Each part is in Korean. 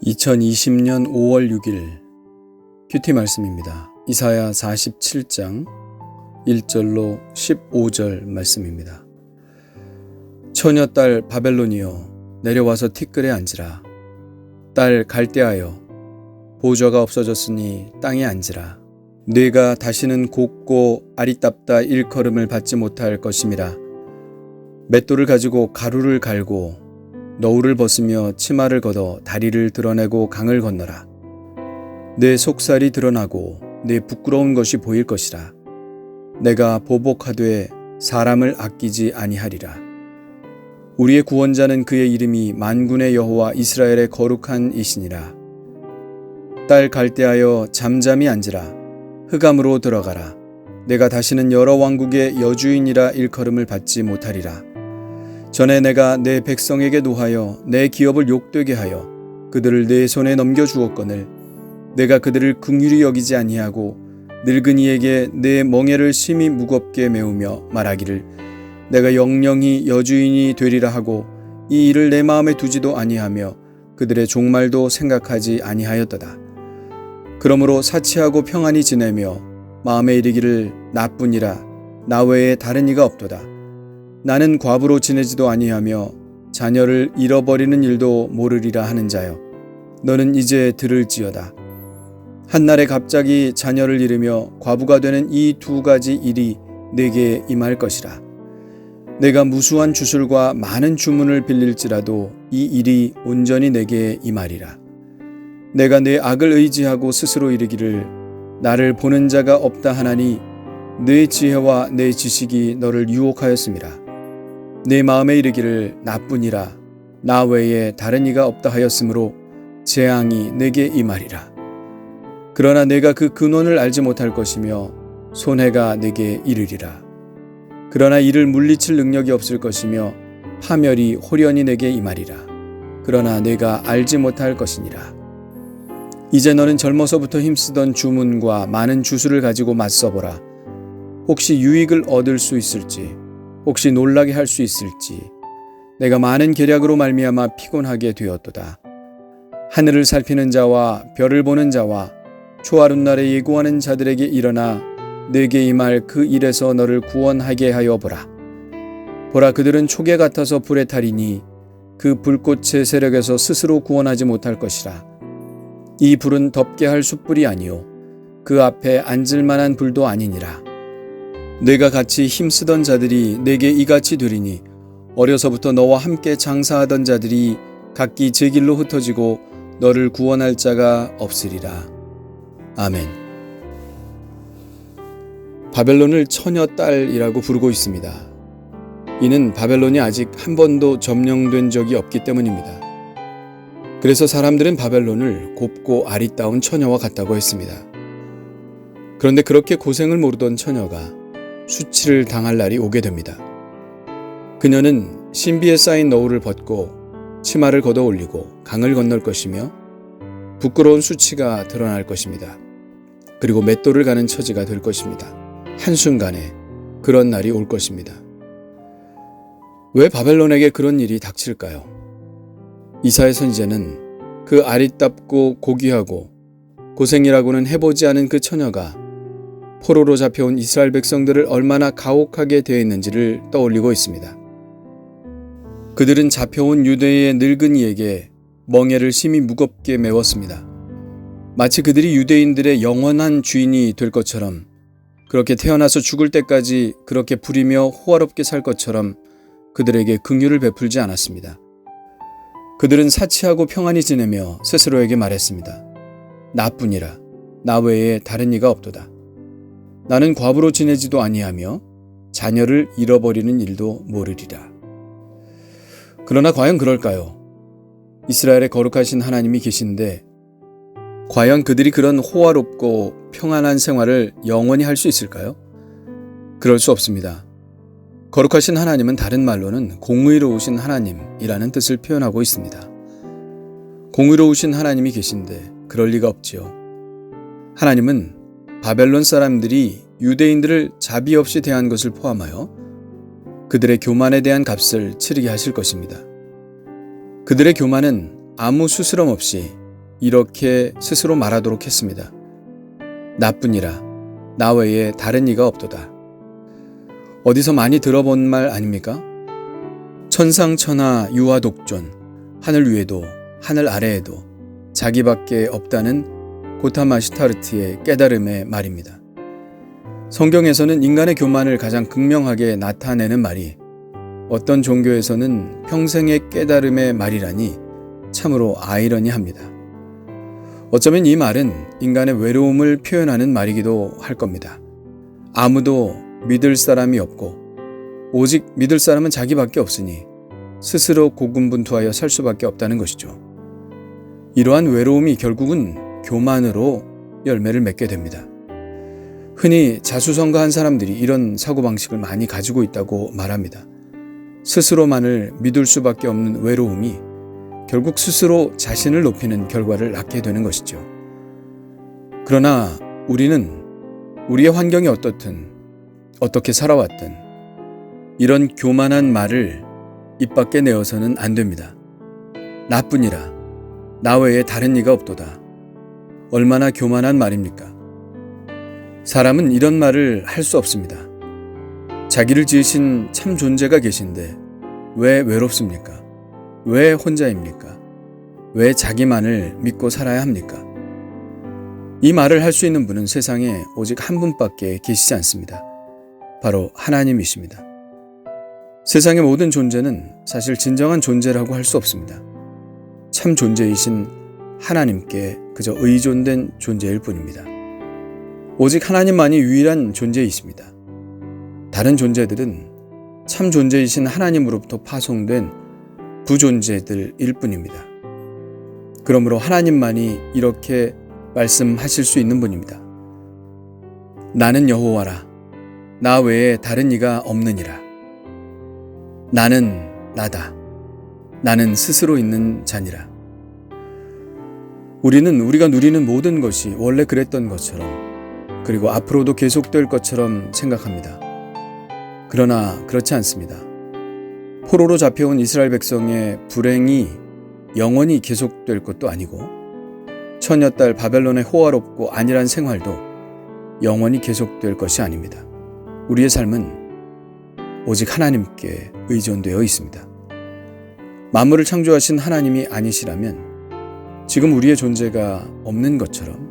2020년 5월 6일 큐티 말씀입니다. 이사야 47장 1절로 15절 말씀입니다. 처녀 딸 바벨론이여 내려와서 티끌에 앉으라. 딸 갈대하여 보좌가 없어졌으니 땅에 앉으라. 뇌가 다시는 곱고 아리따다 일컬음을 받지 못할 것임이라. 맷돌을 가지고 가루를 갈고 너울을 벗으며 치마를 걷어 다리를 드러내고 강을 건너라. 내 속살이 드러나고 내 부끄러운 것이 보일 것이라. 내가 보복하되 사람을 아끼지 아니하리라. 우리의 구원자는 그의 이름이 만군의 여호와 이스라엘의 거룩한 이시니라. 딸 갈대하여 잠잠히 앉으라. 흑암으로 들어가라. 내가 다시는 여러 왕국의 여주인이라 일컬음을 받지 못하리라. 전에 내가 내 백성에게 노하여 내 기업을 욕되게 하여 그들을 내 손에 넘겨주었거늘 내가 그들을 긍휼히 여기지 아니하고 늙은이에게 내 멍에를 심히 무겁게 메우며 말하기를 내가 영영히 여주인이 되리라 하고 이 일을 내 마음에 두지도 아니하며 그들의 종말도 생각하지 아니하였도다. 그러므로 사치하고 평안히 지내며 마음에 이르기를 나뿐이라 나 외에 다른 이가 없도다. 나는 과부로 지내지도 아니하며 자녀를 잃어버리는 일도 모르리라 하는 자여, 너는 이제 들을지어다. 한날에 갑자기 자녀를 잃으며 과부가 되는 이 두 가지 일이 내게 임할 것이라. 내가 무수한 주술과 많은 주문을 빌릴지라도 이 일이 온전히 내게 임하리라. 내가 내 악을 의지하고 스스로 이르기를 나를 보는 자가 없다 하나니 내 지혜와 내 지식이 너를 유혹하였음이라. 내 마음에 이르기를 나뿐이라 나 외에 다른 이가 없다 하였으므로 재앙이 내게 임하리라. 그러나 내가 그 근원을 알지 못할 것이며 손해가 내게 이르리라. 그러나 이를 물리칠 능력이 없을 것이며 파멸이 홀연히 내게 임하리라. 그러나 내가 알지 못할 것이니라. 이제 너는 젊어서부터 힘쓰던 주문과 많은 주술을 가지고 맞서보라. 혹시 유익을 얻을 수 있을지, 혹시 놀라게 할 수 있을지. 내가 많은 계략으로 말미암아 피곤하게 되었도다. 하늘을 살피는 자와 별을 보는 자와 초하룻 날에 예고하는 자들에게 일어나 내게 임할 그 일에서 너를 구원하게 하여 보라. 보라, 그들은 초계 같아서 불에 타리니 그 불꽃의 세력에서 스스로 구원하지 못할 것이라. 이 불은 덮게 할 숯불이 아니요 그 앞에 앉을 만한 불도 아니니라. 내가 같이 힘쓰던 자들이 내게 이같이 되리니 어려서부터 너와 함께 장사하던 자들이 각기 제 길로 흩어지고 너를 구원할 자가 없으리라. 아멘. 바벨론을 처녀 딸이라고 부르고 있습니다. 이는 바벨론이 아직 한 번도 점령된 적이 없기 때문입니다. 그래서 사람들은 바벨론을 곱고 아리따운 처녀와 같다고 했습니다. 그런데 그렇게 고생을 모르던 처녀가 수치를 당할 날이 오게 됩니다. 그녀는 신비에 쌓인 너울을 벗고 치마를 걷어 올리고 강을 건널 것이며 부끄러운 수치가 드러날 것입니다. 그리고 맷돌을 가는 처지가 될 것입니다. 한순간에 그런 날이 올 것입니다. 왜 바벨론에게 그런 일이 닥칠까요? 이사야 선지자는 그 아리따고 고귀하고 고생이라고는 해보지 않은 그 처녀가 포로로 잡혀온 이스라엘 백성들을 얼마나 가혹하게 대했는지를 떠올리고 있습니다. 그들은 잡혀온 유대의 늙은이에게 멍에를 심히 무겁게 메웠습니다. 마치 그들이 유대인들의 영원한 주인이 될 것처럼, 그렇게 태어나서 죽을 때까지 그렇게 부리며 호화롭게 살 것처럼 그들에게 긍휼을 베풀지 않았습니다. 그들은 사치하고 평안히 지내며 스스로에게 말했습니다. 나뿐이라 나 외에 다른 이가 없도다. 나는 과부로 지내지도 아니하며 자녀를 잃어버리는 일도 모르리라. 그러나 과연 그럴까요? 이스라엘의 거룩하신 하나님이 계신데 과연 그들이 그런 호화롭고 평안한 생활을 영원히 할 수 있을까요? 그럴 수 없습니다. 거룩하신 하나님은 다른 말로는 공의로우신 하나님이라는 뜻을 표현하고 있습니다. 공의로우신 하나님이 계신데 그럴 리가 없지요. 하나님은 바벨론 사람들이 유대인들을 자비 없이 대한 것을 포함하여 그들의 교만에 대한 값을 치르게 하실 것입니다. 그들의 교만은 아무 수스럼 없이 이렇게 스스로 말하도록 했습니다. 나뿐이라 나 외에 다른 이가 없도다. 어디서 많이 들어본 말 아닙니까? 천상천하 유아독존, 하늘 위에도 하늘 아래에도 자기밖에 없다는 고타마 시타르트의 깨달음의 말입니다. 성경에서는 인간의 교만을 가장 극명하게 나타내는 말이 어떤 종교에서는 평생의 깨달음의 말이라니 참으로 아이러니합니다. 어쩌면 이 말은 인간의 외로움을 표현하는 말이기도 할 겁니다. 아무도 믿을 사람이 없고 오직 믿을 사람은 자기밖에 없으니 스스로 고군분투하여 살 수밖에 없다는 것이죠. 이러한 외로움이 결국은 교만으로 열매를 맺게 됩니다. 흔히 자수성가한 사람들이 이런 사고방식을 많이 가지고 있다고 말합니다. 스스로만을 믿을 수밖에 없는 외로움이 결국 스스로 자신을 높이는 결과를 낳게 되는 것이죠. 그러나 우리는 우리의 환경이 어떻든 어떻게 살아왔든 이런 교만한 말을 입 밖에 내어서는 안 됩니다. 나뿐이라 나 외에 다른 이가 없도다. 얼마나 교만한 말입니까? 사람은 이런 말을 할 수 없습니다. 자기를 지으신 참 존재가 계신데 왜 외롭습니까? 왜 혼자입니까? 왜 자기만을 믿고 살아야 합니까? 이 말을 할 수 있는 분은 세상에 오직 한 분밖에 계시지 않습니다. 바로 하나님이십니다. 세상의 모든 존재는 사실 진정한 존재라고 할 수 없습니다. 참 존재이신 하나님께 그저 의존된 존재일 뿐입니다. 오직 하나님만이 유일한 존재이십니다. 다른 존재들은 참 존재이신 하나님으로부터 파송된 부존재들일 뿐입니다. 그러므로 하나님만이 이렇게 말씀하실 수 있는 분입니다. 나는 여호와라. 나 외에 다른 이가 없느니라. 나는 나다. 나는 스스로 있는 자니라. 우리는 우리가 누리는 모든 것이 원래 그랬던 것처럼 그리고 앞으로도 계속될 것처럼 생각합니다. 그러나 그렇지 않습니다. 포로로 잡혀온 이스라엘 백성의 불행이 영원히 계속될 것도 아니고 처녀딸 바벨론의 호화롭고 안일한 생활도 영원히 계속될 것이 아닙니다. 우리의 삶은 오직 하나님께 의존되어 있습니다. 만물을 창조하신 하나님이 아니시라면 지금 우리의 존재가 없는 것처럼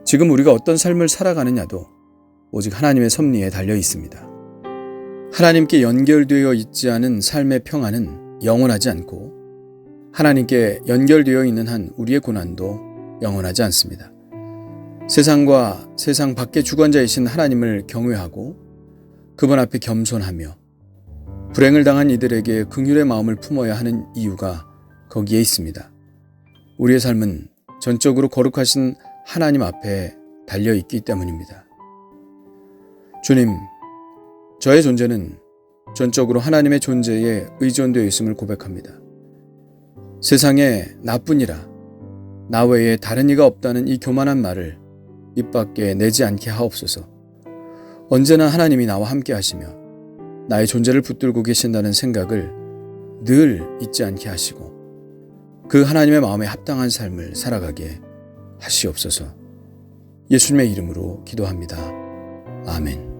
지금 우리가 어떤 삶을 살아가느냐도 오직 하나님의 섭리에 달려 있습니다. 하나님께 연결되어 있지 않은 삶의 평안은 영원하지 않고 하나님께 연결되어 있는 한 우리의 고난도 영원하지 않습니다. 세상과 세상 밖의 주관자이신 하나님을 경외하고 그분 앞에 겸손하며 불행을 당한 이들에게 긍휼의 마음을 품어야 하는 이유가 거기에 있습니다. 우리의 삶은 전적으로 거룩하신 하나님 앞에 달려있기 때문입니다. 주님, 저의 존재는 전적으로 하나님의 존재에 의존되어 있음을 고백합니다. 세상에 나뿐이라 나 외에 다른 이가 없다는 이 교만한 말을 입 밖에 내지 않게 하옵소서. 언제나 하나님이 나와 함께 하시며 나의 존재를 붙들고 계신다는 생각을 늘 잊지 않게 하시고 그 하나님의 마음에 합당한 삶을 살아가게 하시옵소서. 예수님의 이름으로 기도합니다. 아멘.